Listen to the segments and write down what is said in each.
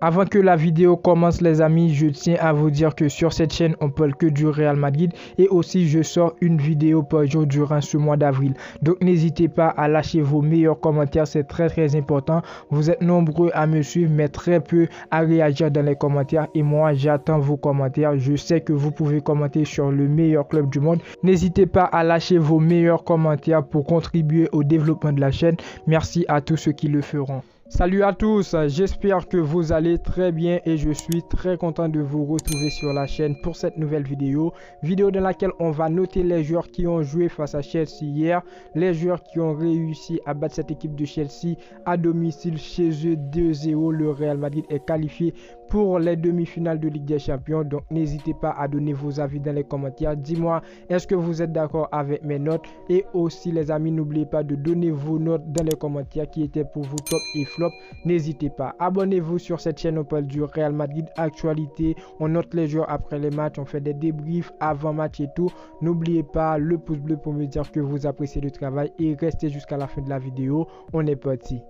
Avant que la vidéo commence les amis, je tiens à vous dire que sur cette chaîne on parle que du Real Madrid et aussi je sors une vidéo par jour durant ce mois d'avril. Donc n'hésitez pas à lâcher vos meilleurs commentaires, c'est très important. Vous êtes nombreux à me suivre mais très peu à réagir dans les commentaires et moi j'attends vos commentaires. Je sais que vous pouvez commenter sur le meilleur club du monde. N'hésitez pas à lâcher vos meilleurs commentaires pour contribuer au développement de la chaîne. Merci à tous ceux qui le feront. Salut à tous, j'espère que vous allez très bien et je suis très content de vous retrouver sur la chaîne pour cette nouvelle vidéo dans laquelle on va noter les joueurs qui ont joué face à Chelsea hier, les joueurs qui ont réussi à battre cette équipe de Chelsea à domicile chez eux 2-0. Le Real Madrid est qualifié pour les demi-finales de Ligue des Champions, donc n'hésitez pas à donner vos avis dans les commentaires. Dis-moi, est-ce que vous êtes d'accord avec mes notes? Et aussi les amis, n'oubliez pas de donner vos notes dans les commentaires qui étaient pour vous top et flop. N'hésitez pas, abonnez-vous sur cette chaîne, on parle du Real Madrid, actualité, on note les joueurs après les matchs, on fait des débriefs avant match et tout. N'oubliez pas le pouce bleu pour me dire que vous appréciez le travail et restez jusqu'à la fin de la vidéo. On est parti.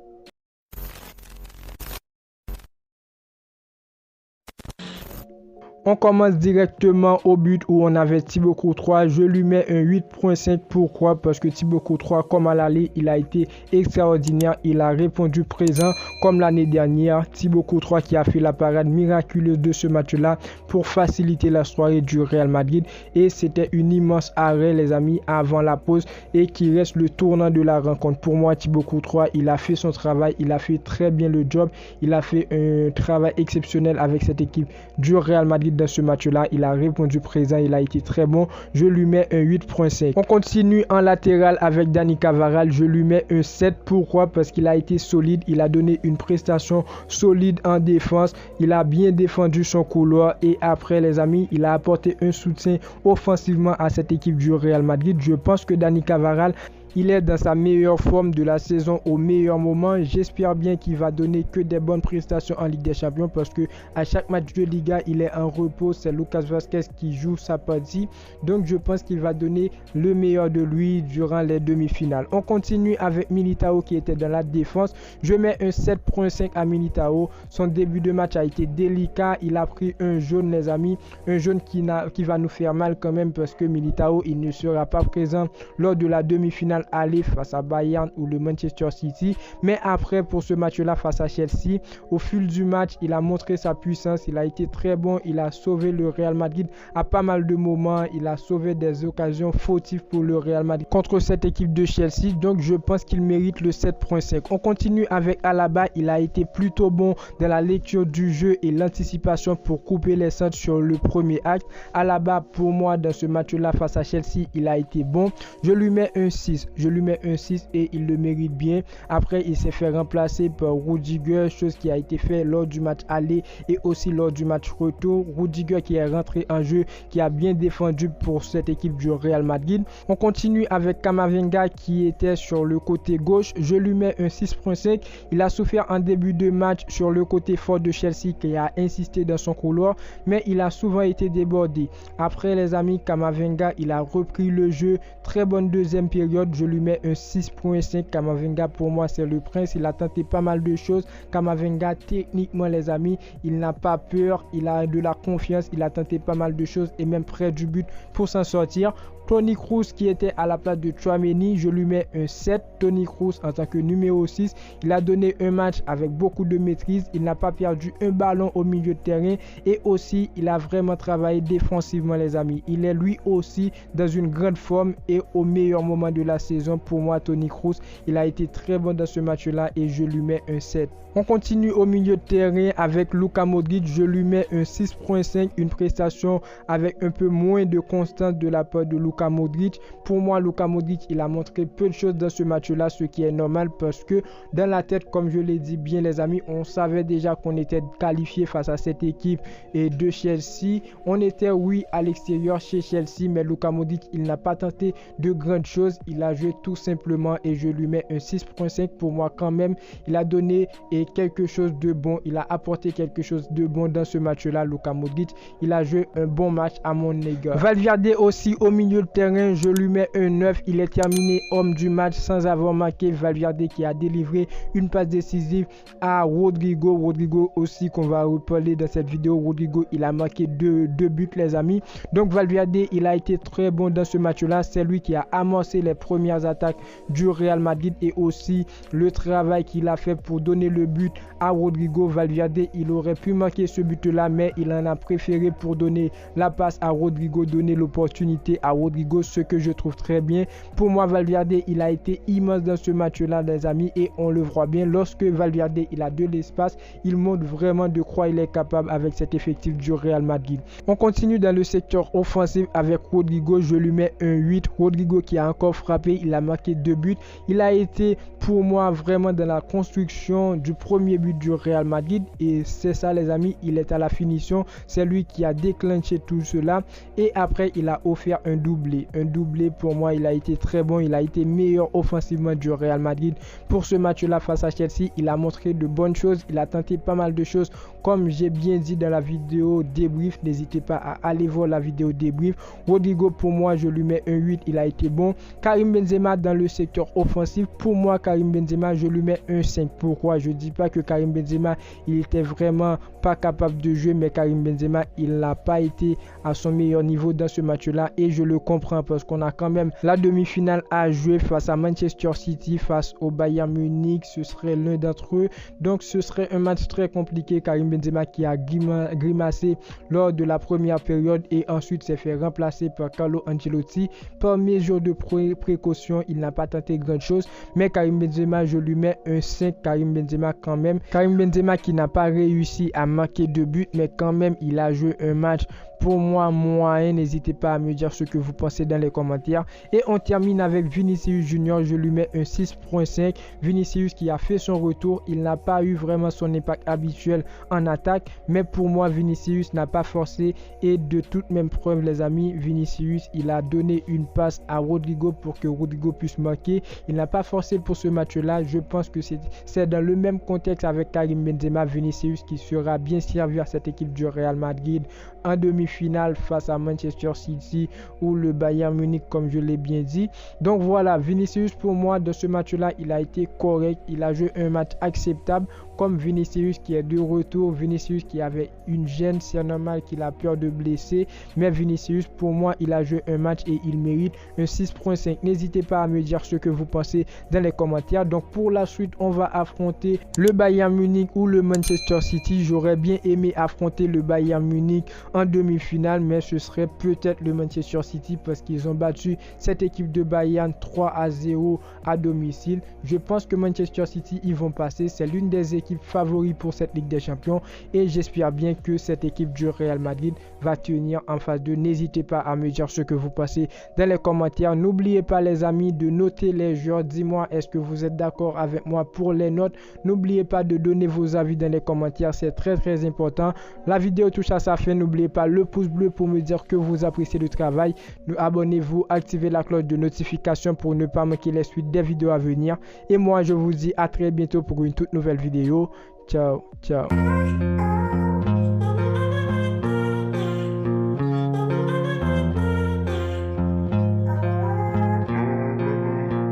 On commence directement au but où on avait Thibaut Courtois. Je lui mets un 8.5. Pourquoi? Parce que Thibaut Courtois, comme à l'aller, il a été extraordinaire. Il a répondu présent comme l'année dernière. Thibaut Courtois qui a fait la parade miraculeuse de ce match-là pour faciliter la soirée du Real Madrid. Et c'était une immense arrêt, les amis, avant la pause et qui reste le tournant de la rencontre. Pour moi, Thibaut Courtois, il a fait son travail. Il a fait très bien le job. Il a fait un travail exceptionnel avec cette équipe du Real Madrid. Dans ce match-là, il a répondu présent, il a été très bon. Je lui mets un 8.5. On continue en latéral avec Dani Carvajal. Je lui mets un 7. Pourquoi? Parce qu'il a été solide. Il a donné une prestation solide en défense. Il a bien défendu son couloir et après les amis, il a apporté un soutien offensivement à cette équipe du Real Madrid. Je pense que Dani Carvajal, il est dans sa meilleure forme de la saison au meilleur moment. J'espère bien qu'il va donner que des bonnes prestations en Ligue des Champions parce que à chaque match de Liga, il est en repos. C'est Lucas Vázquez qui joue sa partie. Donc je pense qu'il va donner le meilleur de lui durant les demi-finales. On continue avec Militao qui était dans la défense. Je mets un 7.5 à Militao. Son début de match a été délicat. Il a pris un jaune, les amis. Un jaune qui va nous faire mal quand même parce que Militao, il ne sera pas présent lors de la demi-finale aller face à Bayern ou le Manchester City. Mais après, pour ce match-là face à Chelsea, au fil du match, il a montré sa puissance. Il a été très bon. Il a sauvé le Real Madrid à pas mal de moments. Il a sauvé des occasions fautives pour le Real Madrid contre cette équipe de Chelsea. Donc, je pense qu'il mérite le 7.5. On continue avec Alaba. Il a été plutôt bon dans la lecture du jeu et l'anticipation pour couper les centres sur le premier acte. Alaba, pour moi, dans ce match-là face à Chelsea, il a été bon. Je lui mets un 6. Je lui mets un 6 et il le mérite bien. Après, il s'est fait remplacer par Rudiger, chose qui a été fait lors du match aller et aussi lors du match retour. Rudiger qui est rentré en jeu, qui a bien défendu pour cette équipe du Real Madrid. On continue avec Camavinga qui était sur le côté gauche. Je lui mets un 6.5. Il a souffert en début de match sur le côté fort de Chelsea qui a insisté dans son couloir, mais il a souvent été débordé. Après les amis, Camavinga, il a repris le jeu. Très bonne deuxième période. Je lui mets un 6.5. Camavinga, pour moi, c'est le prince. Il a tenté pas mal de choses. Camavinga, techniquement, les amis, il n'a pas peur. Il a de la confiance. Il a tenté pas mal de choses et même près du but pour s'en sortir. Toni Kroos qui était à la place de Tchouaméni, je lui mets un 7. Toni Kroos en tant que numéro 6, il a donné un match avec beaucoup de maîtrise. Il n'a pas perdu un ballon au milieu de terrain et aussi il a vraiment travaillé défensivement, les amis. Il est lui aussi dans une grande forme et au meilleur moment de la saison. Pour moi, Toni Kroos, il a été très bon dans ce match-là et je lui mets un 7. On continue au milieu de terrain avec Luka Modric. Je lui mets un 6.5, une prestation avec un peu moins de constance de la part de Luka Modric. Pour moi, Luka Modric, il a montré peu de choses dans ce match-là, ce qui est normal parce que dans la tête, comme je l'ai dit bien les amis, on savait déjà qu'on était qualifié face à cette équipe et de Chelsea. On était oui à l'extérieur chez Chelsea, mais Luka Modric, il n'a pas tenté de grandes choses. Il a joué tout simplement et je lui mets un 6.5. Pour moi quand même, il a donné quelque chose de bon, il a apporté quelque chose de bon dans ce match-là. Luka Modric, il a joué un bon match à mon égard. Valverde aussi au milieu de terrain, je lui mets un 9. Il est terminé homme du match sans avoir marqué. Valverde qui a délivré une passe décisive à Rodrigo. Rodrigo aussi qu'on va reparler dans cette vidéo. Rodrigo, il a marqué deux buts les amis. Donc Valverde, il a été très bon dans ce match-là. C'est lui qui a amorcé les premières attaques du Real Madrid et aussi le travail qu'il a fait pour donner le but à Rodrigo. Valverde, il aurait pu marquer ce but-là, mais il en a préféré pour donner la passe à Rodrigo, donner l'opportunité à Rodrigo, ce que je trouve très bien. Pour moi, Valverde, il a été immense dans ce match-là, les amis, et on le voit bien. Lorsque Valverde, il a de l'espace, il montre vraiment de quoi il est capable avec cet effectif du Real Madrid. On continue dans le secteur offensif avec Rodrigo, je lui mets un 8. Rodrigo qui a encore frappé, il a marqué 2 buts. Il a été pour moi vraiment dans la construction du premier but du Real Madrid et c'est ça les amis, il est à la finition, c'est lui qui a déclenché tout cela et après il a offert un doublé. Un doublé pour moi, il a été très bon, il a été meilleur offensivement du Real Madrid pour ce match-là face à Chelsea. Il a montré de bonnes choses, il a tenté pas mal de choses comme j'ai bien dit dans la vidéo débrief, n'hésitez pas à aller voir la vidéo débrief. Rodrigo pour moi, je lui mets un 8, il a été bon. Karim Benzema dans le secteur offensif, pour moi Karim Benzema, je lui mets un 5. Pourquoi? Je dis pas que Karim Benzema, il était vraiment pas capable de jouer, mais Karim Benzema, il n'a pas été à son meilleur niveau dans ce match-là et je le comprends parce qu'on a quand même la demi-finale à jouer face à Manchester City, face au Bayern Munich, ce serait l'un d'entre eux. Donc ce serait un match très compliqué. Karim Benzema qui a grimacé lors de la première période et ensuite s'est fait remplacer par Carlo Ancelotti. Par mesure de précaution, il n'a pas tenté grand chose, mais Karim Benzema, je lui mets un 5. Karim Benzema quand même. Karim Benzema qui n'a pas réussi à marquer de but, mais quand même il a joué un match pour moi moyen. N'hésitez pas à me dire ce que vous pensez dans les commentaires. Et on termine avec Vinicius Junior, je lui mets un 6.5. Vinicius qui a fait son retour, il n'a pas eu vraiment son impact habituel en attaque, mais pour moi Vinicius n'a pas forcé et de toute même preuve les amis, Vinicius il a donné une passe à Rodrigo pour que Rodrigo puisse marquer. Il n'a pas forcé pour ce match-là. Je pense que c'est dans le même contexte avec Karim Benzema. Vinicius qui sera bien servi à cette équipe du Real Madrid en demi-finale face à Manchester City ou le Bayern Munich comme je l'ai bien dit. Donc voilà, Vinicius pour moi de ce match-là, il a été correct. Il a joué un match acceptable comme Vinicius qui est de retour. Vinicius qui avait une gêne, c'est normal qu'il a peur de blesser. Mais Vinicius pour moi, il a joué un match et il mérite un 6.5. N'hésitez pas à me dire ce que vous pensez dans les commentaires. Donc pour la suite, on va affronter le Bayern Munich ou le Manchester City. J'aurais bien aimé affronter le Bayern Munich en demi-finale, mais ce serait peut-être le Manchester City parce qu'ils ont battu cette équipe de Bayern 3-0 à domicile. Je pense que Manchester City, ils vont passer. C'est l'une des équipes favoris pour cette Ligue des Champions et j'espère bien que cette équipe du Real Madrid va tenir en phase 2. N'hésitez pas à me dire ce que vous pensez dans les commentaires. N'oubliez pas les amis de noter les joueurs. Dis-moi, est-ce que vous êtes d'accord avec moi pour les notes? N'oubliez pas de donner vos avis dans les commentaires, c'est très important. La vidéo touche à sa fin. N'oubliez pas le pouce bleu pour me dire que vous appréciez le travail. Abonnez-vous, activez la cloche de notification pour ne pas manquer les suites des vidéos à venir. Et moi, je vous dis à très bientôt pour une toute nouvelle vidéo. Ciao, ciao.